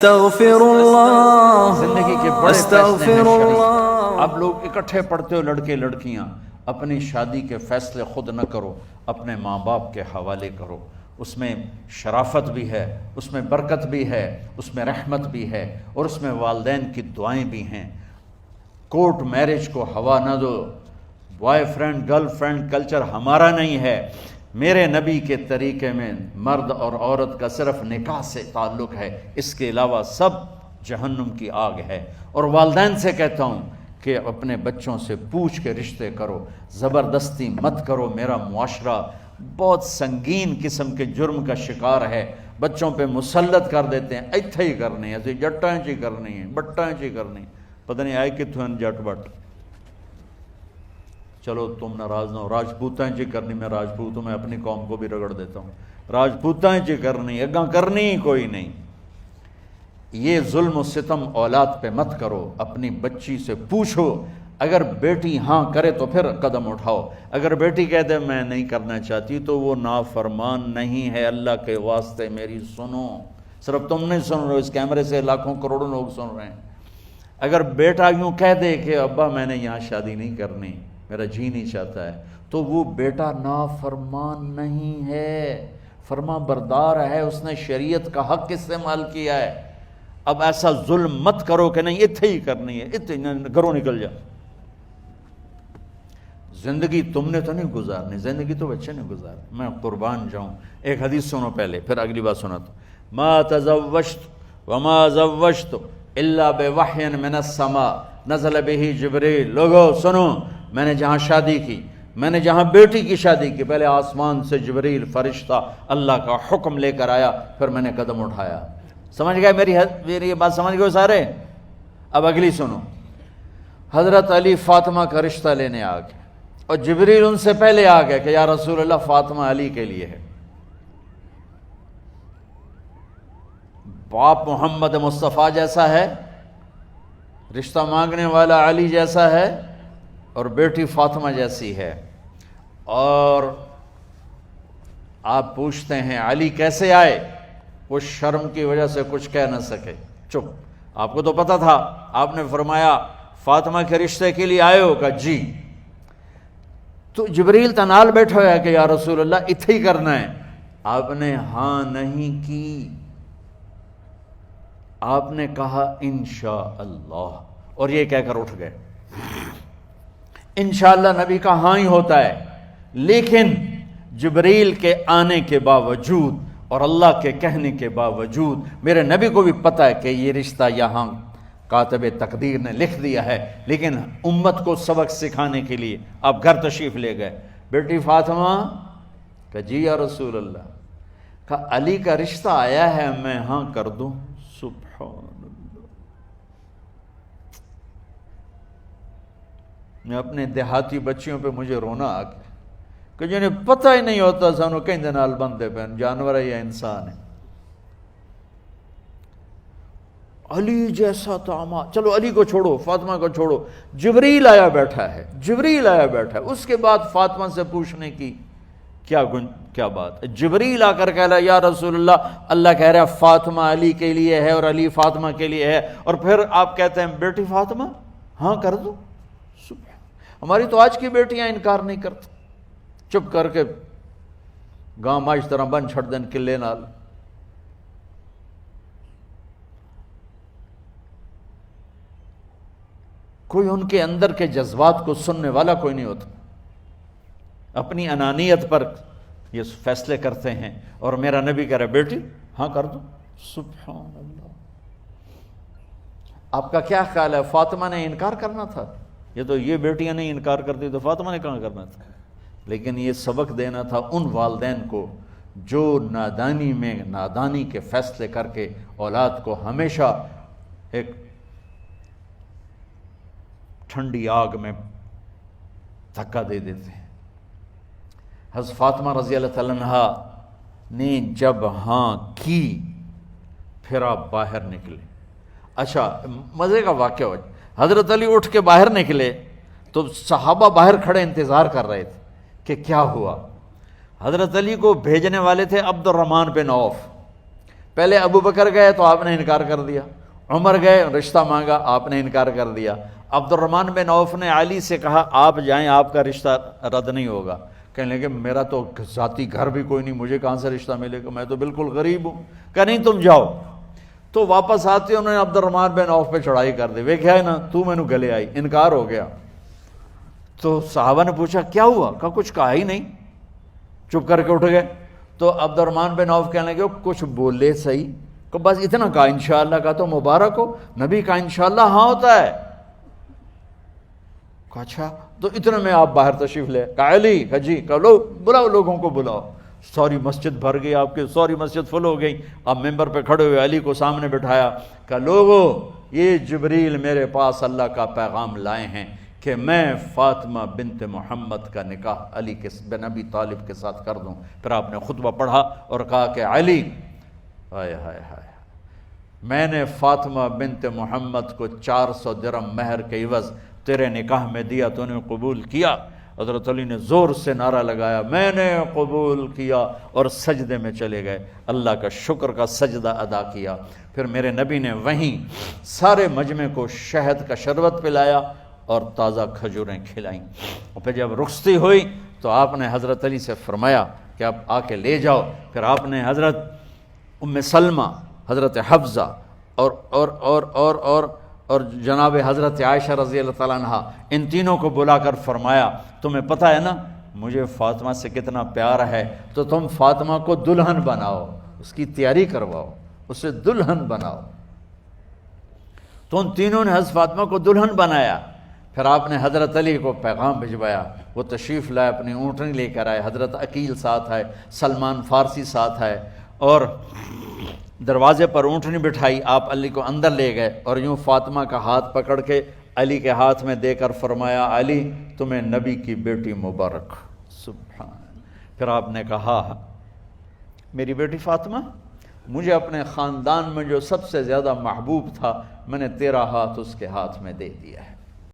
استغفر اللہ زندگی کے بڑے فیصلے ہیں استغفر شریف۔ اللہ۔ اب لوگ اکٹھے پڑھتے ہو لڑکے لڑکیاں، اپنی شادی کے فیصلے خود نہ کرو، اپنے ماں باپ کے حوالے کرو۔ اس میں شرافت بھی ہے، اس میں برکت بھی ہے، اس میں رحمت بھی ہے، اور اس میں والدین کی دعائیں بھی ہیں۔ کورٹ میرج کو ہوا نہ دو۔ Boy friend girl friend culture ہمارا نہیں ہے۔ میرے نبی کے طریقے میں مرد اور عورت کا صرف نکاح سے تعلق ہے، اس کے علاوہ سب جہنم کی آگ ہے۔ اور والدین سے کہتا ہوں کہ اپنے بچوں سے پوچھ کے رشتے کرو، زبردستی مت کرو۔ میرا معاشرہ بہت سنگین قسم کے جرم کا شکار ہے، بچوں پہ مسلط کر دیتے ہیں، ایتھے ہی کرنی ہے، ایسے جٹاں چی کرنی ہے، بٹاں چی کرنی ہے، پتہ نہیں آئے کتوں ہیں جٹ بٹ۔ چلو تم ناراض نہ ہو، راجپوتاں چی کرنی، میں راجپوت ہوں، میں اپنی قوم کو بھی رگڑ دیتا ہوں، راجپوتاں چی کرنی، اگاں کرنی ہی کوئی نہیں۔ یہ ظلم و ستم اولاد پہ مت کرو، اپنی بچی سے پوچھو، اگر بیٹی ہاں کرے تو پھر قدم اٹھاؤ، اگر بیٹی کہہ دے میں نہیں کرنا چاہتی تو وہ نافرمان نہیں ہے۔ اللہ کے واسطے میری سنو، صرف تم نہیں سن رہے، اس کیمرے سے لاکھوں کروڑوں لوگ سن رہے ہیں۔ اگر بیٹا یوں کہہ دے کہ ابا میں نے یہاں شادی نہیں کرنی، میرا جی نہیں چاہتا ہے، تو وہ بیٹا نافرمان نہیں ہے، فرما بردار ہے، اس نے شریعت کا حق استعمال کیا ہے۔ اب ایسا ظلم مت کرو کہ نہیں اتھے ہی کرنی ہے، اتھے گھروں نکل جا۔ زندگی تم نے تو نہیں گزارنی، زندگی تو بچے نے گزارنی۔ میں قربان جاؤں، ایک حدیث سنو پہلے، پھر اگلی بات سناتا ہوں۔ ما تزوجت وما زوجت الا بوحی من السماء نزل به جبریل۔ لوگو سنو، میں نے جہاں شادی کی، میں نے جہاں بیٹی کی شادی کی، پہلے آسمان سے جبریل فرشتہ اللہ کا حکم لے کر آیا، پھر میں نے قدم اٹھایا۔ سمجھ گئے میری یہ بات؟ سمجھ گئے سارے؟ اب اگلی سنو۔ حضرت علی فاطمہ کا رشتہ لینے آ گئے، اور جبریل ان سے پہلے آ گئے کہ یا رسول اللہ فاطمہ علی کے لیے ہے۔ باپ محمد مصطفیٰ جیسا ہے، رشتہ مانگنے والا علی جیسا ہے، اور بیٹی فاطمہ جیسی ہے۔ اور آپ پوچھتے ہیں علی کیسے آئے؟ وہ شرم کی وجہ سے کچھ کہہ نہ سکے، چپ۔ آپ کو تو پتہ تھا، آپ نے فرمایا فاطمہ کے رشتے کے لیے آئے ہو؟ کہا جی۔ تو جبریل تنال بیٹھا ہوا ہے کہ یا رسول اللہ اتھے ہی کرنا ہے۔ آپ نے ہاں نہیں کی، آپ نے کہا انشاءاللہ، اور یہ کہہ کر اٹھ گئے۔ انشاءاللہ نبی کا ہاں ہی ہوتا ہے، لیکن جبریل کے آنے کے باوجود اور اللہ کے کہنے کے باوجود میرے نبی کو بھی پتہ ہے کہ یہ رشتہ یہاں کاتب تقدیر نے لکھ دیا ہے، لیکن امت کو سبق سکھانے کے لیے آپ گھر تشریف لے گئے۔ بیٹی فاطمہ کہ جی یا رسول اللہ، کہا علی کا رشتہ آیا ہے، میں ہاں کر دوں؟ سبحان اللہ۔ میں اپنے دیہاتی بچیوں پہ مجھے رونا آ گیا کہ جنہیں پتہ ہی نہیں ہوتا سانو کہیں دے نال بندے پہ جانور ہے یا انسان ہے۔ علی جیسا داماد، چلو علی کو چھوڑو، فاطمہ کو چھوڑو، جبریل آیا بیٹھا ہے، جبریل آیا بیٹھا ہے۔ اس کے بعد فاطمہ سے پوچھنے کی کیا بات ہے؟ جبریل آ کر کہہ رہا یا رسول اللہ، اللہ کہہ رہا ہے فاطمہ علی کے لیے ہے اور علی فاطمہ کے لیے ہے، اور پھر آپ کہتے ہیں بیٹی فاطمہ ہاں کر دو؟ ہماری تو آج کی بیٹیاں انکار نہیں کرتی، چپ کر کے گاں ماج طرح بن چھڑ دین قلعے نال۔ کوئی ان کے اندر کے جذبات کو سننے والا کوئی نہیں ہوتا، اپنی انانیت پر یہ فیصلے کرتے ہیں، اور میرا نبی کہہ رہا ہے بیٹی ہاں کر دو۔ سبحان اللہ۔ آپ کا کیا خیال ہے، فاطمہ نے انکار کرنا تھا؟ یہ بیٹیاں نہیں انکار کرتی تو فاطمہ نے کہاں کرنا تھا؟ لیکن یہ سبق دینا تھا ان والدین کو جو نادانی میں نادانی کے فیصلے کر کے اولاد کو ہمیشہ ایک ٹھنڈی آگ میں دھکا دے دیتے ہیں۔ حضرت فاطمہ رضی اللہ تعالیٰ عنہا نے جب ہاں کی، پھر آپ باہر نکلے۔ اچھا مزے کا واقعہ ہو، حضرت علی اٹھ کے باہر نکلے تو صحابہ باہر کھڑے انتظار کر رہے تھے کہ کیا ہوا۔ حضرت علی کو بھیجنے والے تھے عبد الرحمن بن عوف، پہلے ابو بکر گئے تو آپ نے انکار کر دیا، عمر گئے رشتہ مانگا، آپ نے انکار کر دیا، عبد الرحمن بن عوف نے علی سے کہا آپ جائیں، آپ کا رشتہ رد نہیں ہوگا۔ کہنے لگے میرا تو ذاتی گھر بھی کوئی نہیں، مجھے کہاں سے رشتہ ملے گا، میں تو بالکل غریب ہوں۔ کہا نہیں تم جاؤ۔ تو واپس آتے انہوں نے عبد الرحمن بن عوف پہ چڑھائی کر دی، ویکھیا ہے نا تو مینوں گلے آئی، انکار ہو گیا۔ تو صحابہ نے پوچھا کیا ہوا؟ کہا کچھ کہا ہی نہیں، چپ کر کے اٹھ گئے۔ تو عبد الرحمن بن عوف کہنے لگے کچھ بولے صحیح، کہ بس اتنا کہا انشاءاللہ، کہا تو مبارک ہو، نبی کا انشاءاللہ ہاں ہوتا ہے۔ کہا اچھا، تو اتنے میں آپ باہر تشریف لے، کہا علی، کہا جی، کہا لو بلاؤ، لوگوں کو بلاؤ۔ ساری مسجد بھر گئی، آپ کی ساری مسجد فل ہو گئی۔ آپ ممبر پہ کھڑے ہوئے علی کو سامنے بٹھایا، کہا لوگو یہ جبریل میرے پاس اللہ کا پیغام لائے ہیں کہ میں فاطمہ بنت محمد کا نکاح علی بن ابی طالب کے ساتھ کر دوں۔ پھر آپ نے خطبہ پڑھا اور کہا کہ علی، ہائے ہائے ہائے، میں نے فاطمہ بنت محمد کو 400 درہم مہر کے عوض تیرے نکاح میں دیا، تو نے قبول کیا؟ حضرت علی نے زور سے نعرہ لگایا میں نے قبول کیا، اور سجدے میں چلے گئے، اللہ کا شکر کا سجدہ ادا کیا۔ پھر میرے نبی نے وہیں سارے مجمع کو شہد کا شربت پلایا اور تازہ کھجوریں کھلائیں۔ اور پھر جب رخصتی ہوئی تو آپ نے حضرت علی سے فرمایا کہ آپ آ کے لے جاؤ۔ پھر آپ نے حضرت ام سلمہ، حضرت حفصہ اور جناب حضرت عائشہ رضی اللہ تعالیٰ عنہ، ان تینوں کو بلا کر فرمایا تمہیں پتہ ہے نا مجھے فاطمہ سے کتنا پیار ہے، تو تم فاطمہ کو دلہن بناؤ، اس کی تیاری کرواؤ، اسے دلہن بناؤ۔ تو ان تینوں نے حضرت فاطمہ کو دلہن بنایا۔ پھر آپ نے حضرت علی کو پیغام بھجوایا، وہ تشریف لائے، اپنی اونٹنی لے کر آئے، حضرت عقیل ساتھ ہے، سلمان فارسی ساتھ ہے، اور دروازے پر اونٹنی بٹھائی، آپ علی کو اندر لے گئے اور یوں فاطمہ کا ہاتھ پکڑ کے علی کے ہاتھ میں دے کر فرمایا علی تمہیں نبی کی بیٹی مبارک۔ سبحان۔ پھر آپ نے کہا میری بیٹی فاطمہ، مجھے اپنے خاندان میں جو سب سے زیادہ محبوب تھا میں نے تیرا ہاتھ اس کے ہاتھ میں دے دیا ہے۔